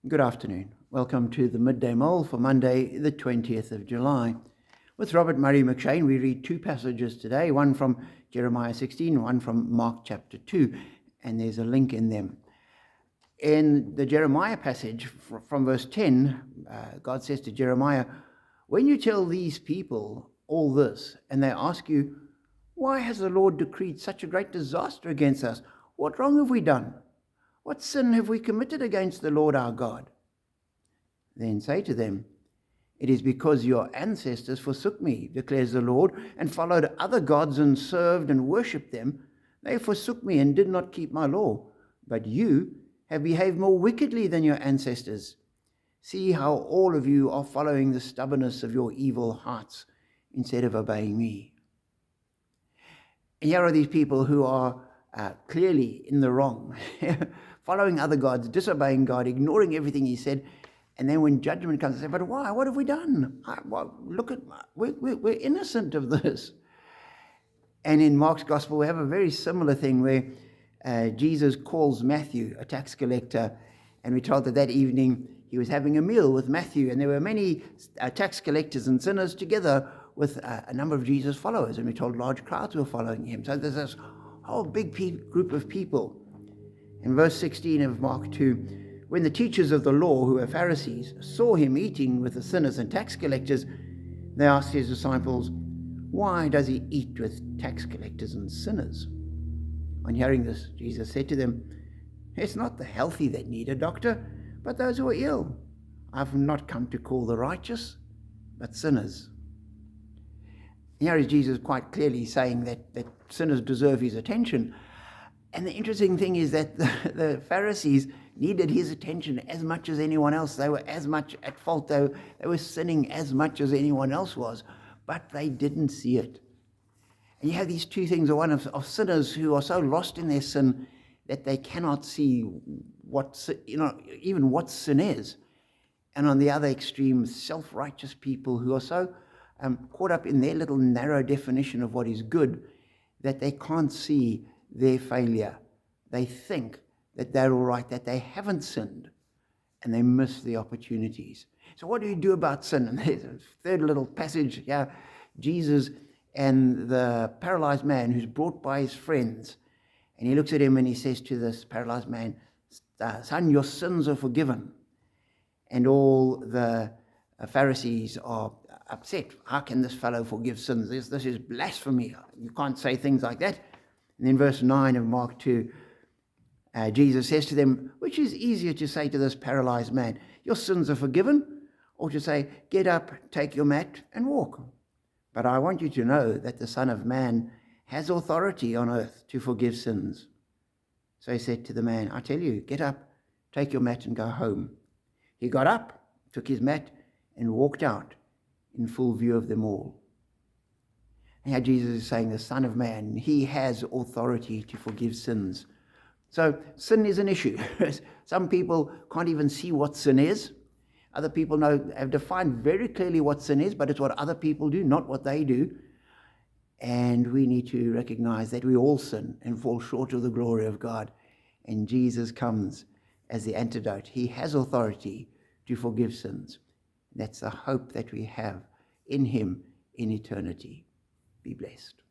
Good afternoon. Welcome to the Midday Mull for Monday, the 20th of July. With Robert Murray McShane, we read two passages today, one from Jeremiah 16, one from Mark chapter 2, and there's a link in them. In the Jeremiah passage, from verse 10, God says to Jeremiah, "When you tell these people all this, and they ask you, 'Why has the Lord decreed such a great disaster against us? What wrong have we done? What sin have we committed against the Lord our God?' Then say to them, 'It is because your ancestors forsook me, declares the Lord, and followed other gods and served and worshipped them. They forsook me and did not keep my law. But you have behaved more wickedly than your ancestors. See how all of you are following the stubbornness of your evil hearts instead of obeying me.'" And here are these people who are clearly in the wrong, following other gods, disobeying God, ignoring everything he said. And then when judgment comes, they say, "But why? What have we done? Look at, we're innocent of this." And in Mark's gospel, we have a very similar thing where Jesus calls Matthew, a tax collector, and we're told that evening he was having a meal with Matthew, and there were many tax collectors and sinners together with a number of Jesus' followers, and we're told large crowds were following him. So there's this whole big group of people. In verse 16 of Mark 2, when the teachers of the law, who were Pharisees, saw him eating with the sinners and tax collectors, they asked his disciples, "Why does he eat with tax collectors and sinners?" On hearing this, Jesus said to them, "It's not the healthy that need a doctor, but those who are ill. I've not come to call the righteous, but sinners." Here is Jesus quite clearly saying that sinners deserve his attention. And the interesting thing is that the Pharisees needed his attention as much as anyone else. They were as much at fault. They were sinning as much as anyone else was, but they didn't see it. And you have these two things, one of sinners who are so lost in their sin that they cannot see even what sin is. And on the other extreme, self-righteous people who are so caught up in their little narrow definition of what is good that they can't see their failure. They think that they're all right, that they haven't sinned, and they miss the opportunities. So what do you do about sin? And there's a third little passage here, Jesus and the paralyzed man who's brought by his friends. And he looks at him and he says to this paralyzed man, "Son, your sins are forgiven." And all the Pharisees are upset. How can this fellow forgive sins? This is blasphemy. You can't say things like that. And in verse 9 of Mark 2, Jesus says to them, "Which is easier to say to this paralyzed man, 'Your sins are forgiven,' or to say, 'Get up, take your mat, and walk'? But I want you to know that the Son of Man has authority on earth to forgive sins." So he said to the man, "I tell you, get up, take your mat, and go home." He got up, took his mat, and walked out in full view of them all. And how Jesus is saying the Son of Man, he has authority to forgive sins. So sin is an issue. Some people can't even see what sin is. Other people have defined very clearly what sin is, but it's what other people do, not what they do. And we need to recognize that we all sin and fall short of the glory of God. And Jesus comes as the antidote. He has authority to forgive sins. That's the hope that we have in him in eternity. Be blessed.